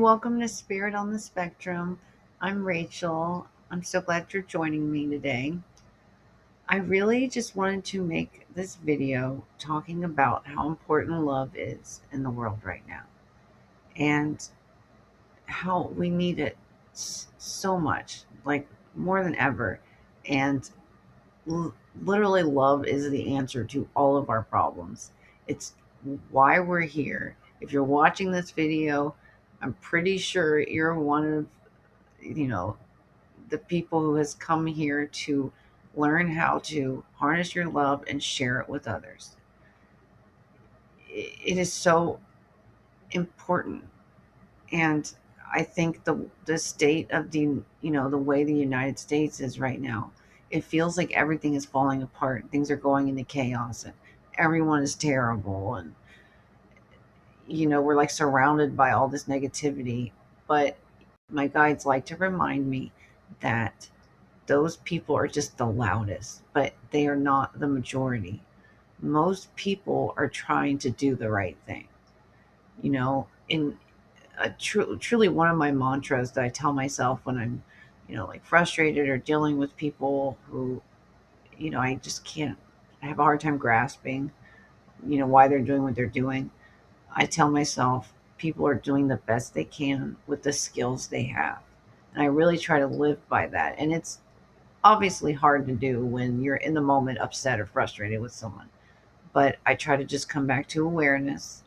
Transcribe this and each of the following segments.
welcome to Spirit on the Spectrum. I'm Rachel. I'm so glad you're joining me today. I really just wanted to make this video talking about how important love is in the world right now and how we need it so much, like more than ever. And literally, love is the answer to all of our problems. It's why we're here. If you're watching this video, I'm pretty sure you're one of you know the people who has come here to learn how to harness your love and share it with others. It is so important. And I think the state of the way the United States is right now, it feels like everything is falling apart, things are going into chaos, and everyone is terrible, and we're like surrounded by all this negativity. But my guides like to remind me that those people are just the loudest, but they are not the majority. Most people are trying to do the right thing. In truly one of my mantras that I tell myself when I'm, like frustrated or dealing with people who, I just can't, I have a hard time grasping, why they're doing what they're doing. I tell myself people are doing the best they can with the skills they have. And I really try to live by that. And it's obviously hard to do when you're in the moment upset or frustrated with someone. But I try to just come back to awareness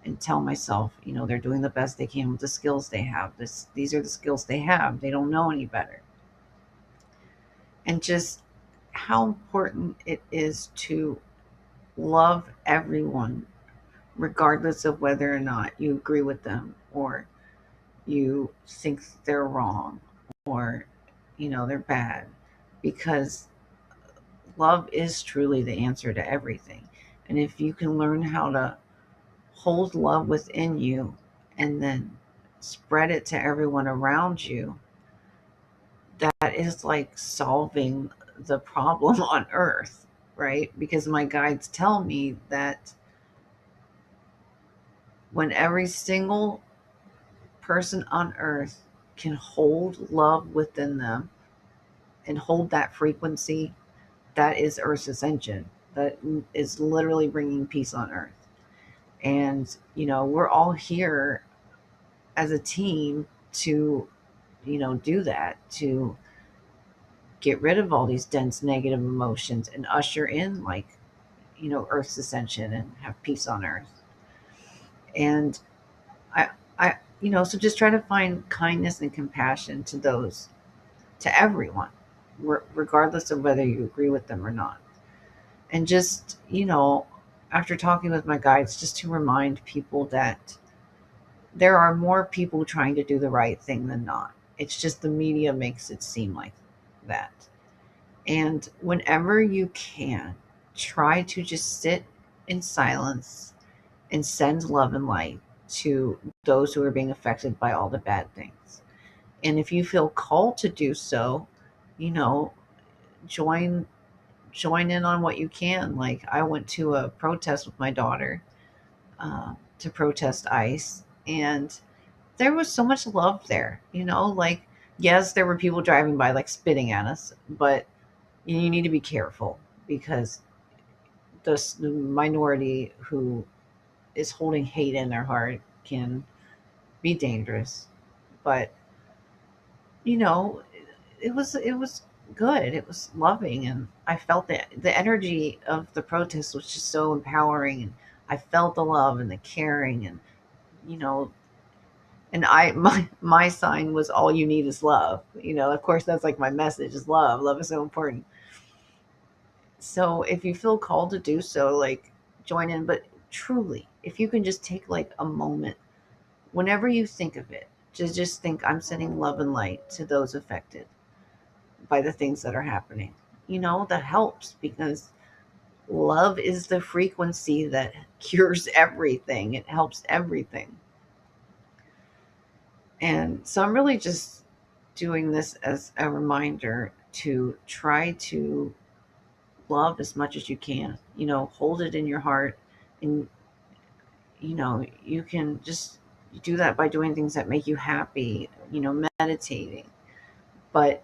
and tell myself, they're doing the best they can with the skills they have. These are the skills they have. They don't know any better. And just how important it is to love everyone, regardless of whether or not you agree with them or you think they're wrong or, they're bad. Because love is truly the answer to everything. And if you can learn how to hold love within you and then spread it to everyone around you, that is like solving the problem on earth, right? Because my guides tell me that when every single person on earth can hold love within them and hold that frequency, that is Earth's ascension. That is literally bringing peace on earth. And, we're all here as a team to, do that, to get rid of all these dense negative emotions and usher in, like, Earth's ascension and have peace on earth. And so just try to find kindness and compassion to those, to everyone, regardless of whether you agree with them or not. And just, after talking with my guides, just to remind people that there are more people trying to do the right thing than not. It's just the media makes it seem like that. And whenever you can, try to just sit in silence and send love and light to those who are being affected by all the bad things. And if you feel called to do so, you know, join in on what you can. Like, I went to a protest with my daughter, to protest ICE, and there was so much love there. Like, yes, there were people driving by like spitting at us, but you need to be careful because the minority who is holding hate in their heart can be dangerous. But you know, it was good. It was loving, and I felt that the energy of the protest was just so empowering, and I felt the love and the caring, and you know, and my sign was all you need is love. Of course, that's like my message is love. Love is so important. So if you feel called to do so, like, join in. But truly, if you can just take like a moment whenever you think of it, just think, I'm sending love and light to those affected by the things that are happening. That helps because love is the frequency that cures everything. It helps everything. And so I'm really just doing this as a reminder to try to love as much as you can. Hold it in your heart, and you can just You do that by doing things that make you happy, meditating. But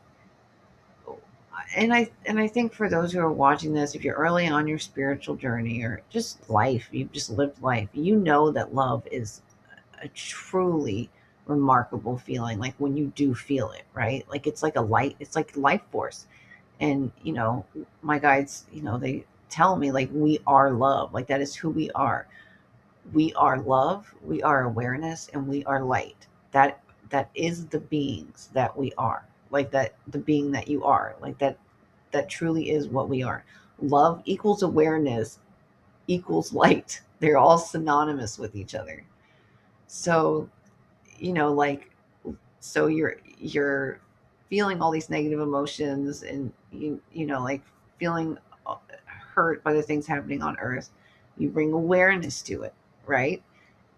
and I think for those who are watching this, if you're early on your spiritual journey or just life, you've just lived life, you know that love is a truly remarkable feeling. Like when you do feel it, right? Like it's like a light, it's like life force. And my guides, they tell me like we are love. Like that is who we are. We are love, we are awareness, and we are light. That is the beings that we are. Like that, the being that you are. Like that truly is what we are. Love equals awareness equals light. They're all synonymous with each other. So, like, so you're feeling all these negative emotions, and like feeling hurt by the things happening on earth. You bring awareness to it, right?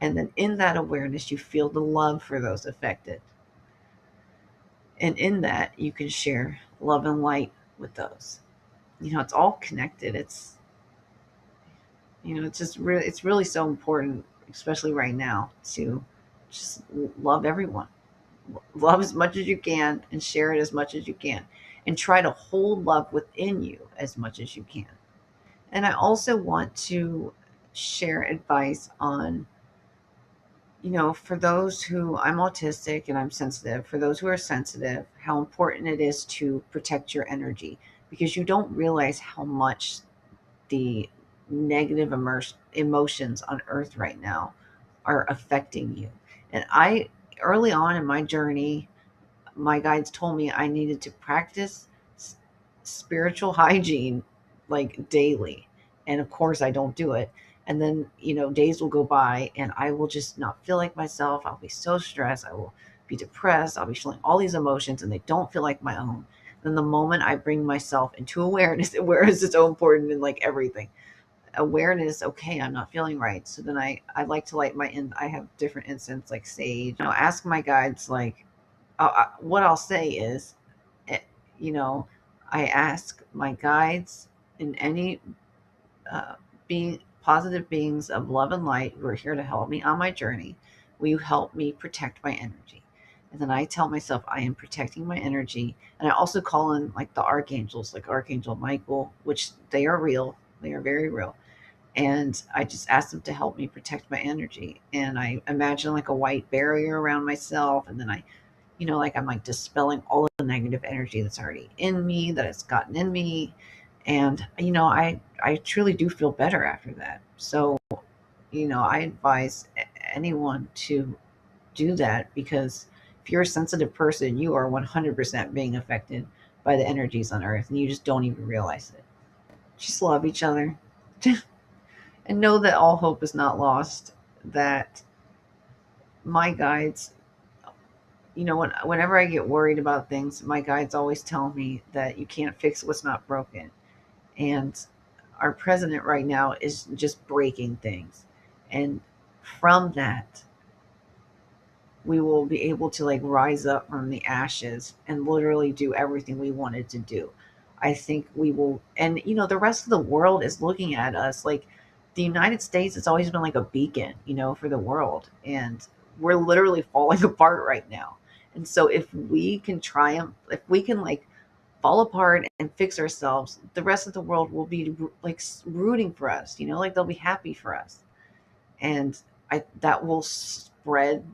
And then in that awareness, you feel the love for those affected. And in that, you can share love and light with those. It's all connected. It's just really, it's really so important, especially right now, to just love everyone. Love as much as you can and share it as much as you can. And try to hold love within you as much as you can. And I also want to share advice on, for those who, I'm autistic and I'm sensitive, for those who are sensitive, how important it is to protect your energy, because you don't realize how much the negative emotions on earth right now are affecting you. And early on in my journey, my guides told me I needed to practice spiritual hygiene like daily. And of course, I don't do it. And then, days will go by and I will just not feel like myself. I'll be so stressed. I will be depressed. I'll be feeling all these emotions and they don't feel like my own. Then the moment I bring myself into awareness, awareness is so important in like everything. Awareness, okay, I'm not feeling right. So then I like to light I have different incense like sage. Ask my guides like, what I'll say is, eh, you know, I ask my guides and any being positive beings of love and light who are here to help me on my journey, will you help me protect my energy? And then I tell myself I am protecting my energy. And I also call in like the archangels, like Archangel Michael, which they are real. They are very real. And I just ask them to help me protect my energy. And I imagine like a white barrier around myself. And then like I'm like dispelling all of the negative energy that's already in me, that has gotten in me. And, I truly do feel better after that. So, I advise anyone to do that, because if you're a sensitive person, you are 100% being affected by the energies on earth and you just don't even realize it. Just love each other and know that all hope is not lost. That my guides, whenever I get worried about things, my guides always tell me that you can't fix what's not broken. And our president right now is just breaking things. And from that, we will be able to like rise up from the ashes and literally do everything we wanted to do. I think we will, and the rest of the world is looking at us like the United States has always been like a beacon, for the world. And we're literally falling apart right now. And so if we can triumph, if we can like fall apart and fix ourselves, the rest of the world will be like rooting for us, like they'll be happy for us. And that will spread,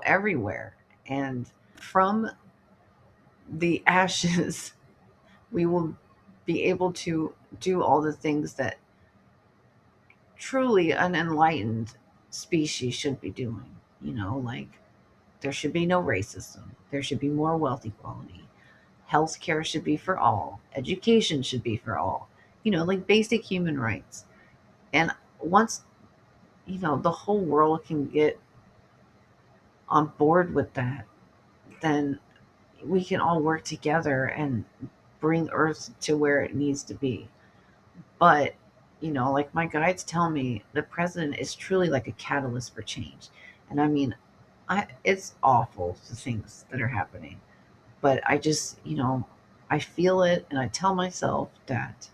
everywhere. And from the ashes, we will be able to do all the things that truly an enlightened species should be doing. Like there should be no racism, there should be more wealth equality, healthcare should be for all, education should be for all, like basic human rights. And once, the whole world can get on board with that, then we can all work together and bring Earth to where it needs to be. But, like my guides tell me, the president is truly like a catalyst for change. And I mean, it's awful, the things that are happening. But I just, I feel it and I tell myself that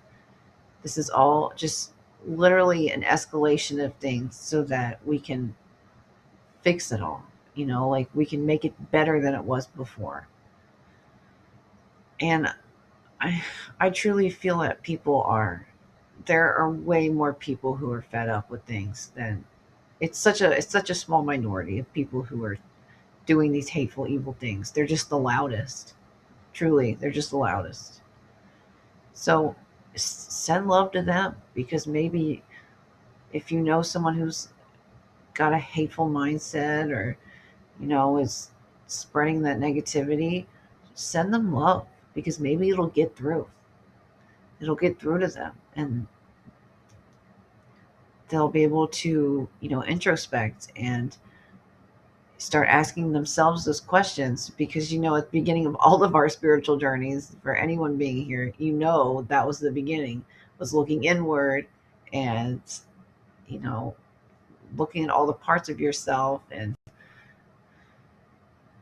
this is all just literally an escalation of things so that we can fix it all. Like we can make it better than it was before. And I I truly feel that there are way more people who are fed up with things than it's such a small minority of people who are doing these hateful, evil things. They're just the loudest. Truly, they're just the loudest. So send love to them, because maybe if you know someone who's got a hateful mindset, or is spreading that negativity, send them love, because maybe it'll get through to them, and they'll be able to introspect and start asking themselves those questions. Because at the beginning of all of our spiritual journeys, for anyone being here, that was the beginning, was looking inward, and you know looking at all the parts of yourself, and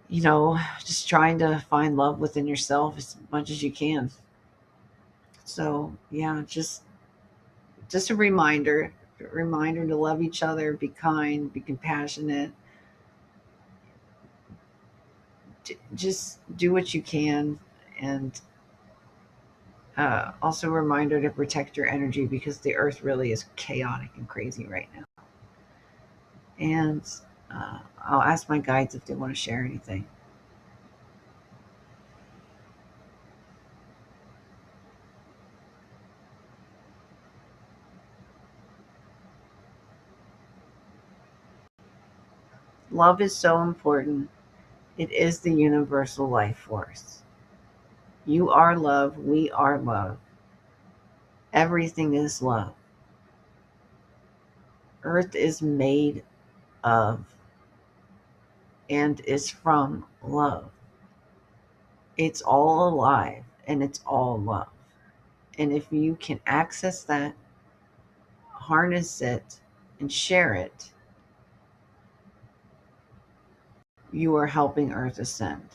just trying to find love within yourself as much as you can. So yeah, just a reminder to love each other, be kind, be compassionate, just do what you can. And also a reminder to protect your energy, because the earth really is chaotic and crazy right now. And I'll ask my guides if they want to share anything. Love is so important. It is the universal life force. You are love. We are love. Everything is love. Earth is made of and is from love. It's all alive and it's all love. And if you can access that, harness it, and share it, you are helping Earth ascend.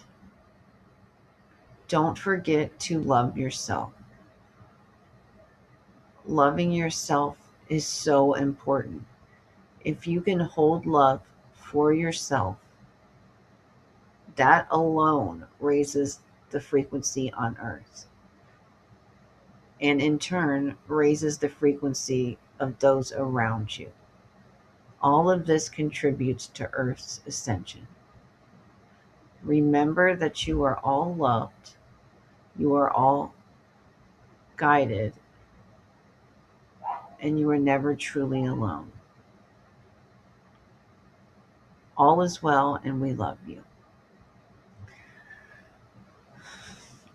Don't forget to love yourself. Loving yourself is so important. If you can hold love for yourself, that alone raises the frequency on Earth, and in turn raises the frequency of those around you. All of this contributes to Earth's ascension. Remember that you are all loved, you are all guided, and you are never truly alone. All is well, and we love you.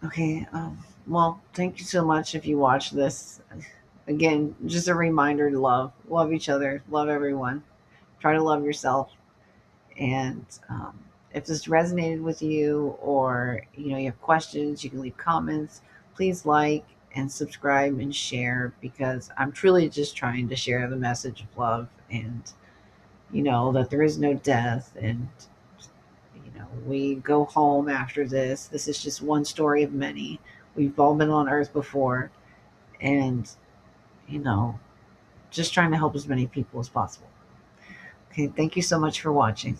Okay, well, thank you so much if you watch this. Again, just a reminder to love each other, love everyone, try to love yourself. And if this resonated with you, or you have questions, you can leave comments. Please like and subscribe and share, because I'm truly just trying to share the message of love, and that there is no death, and we go home after this. This is just one story of many. We've all been on Earth before, and you know just trying to help as many people as possible. Okay, thank you so much for watching.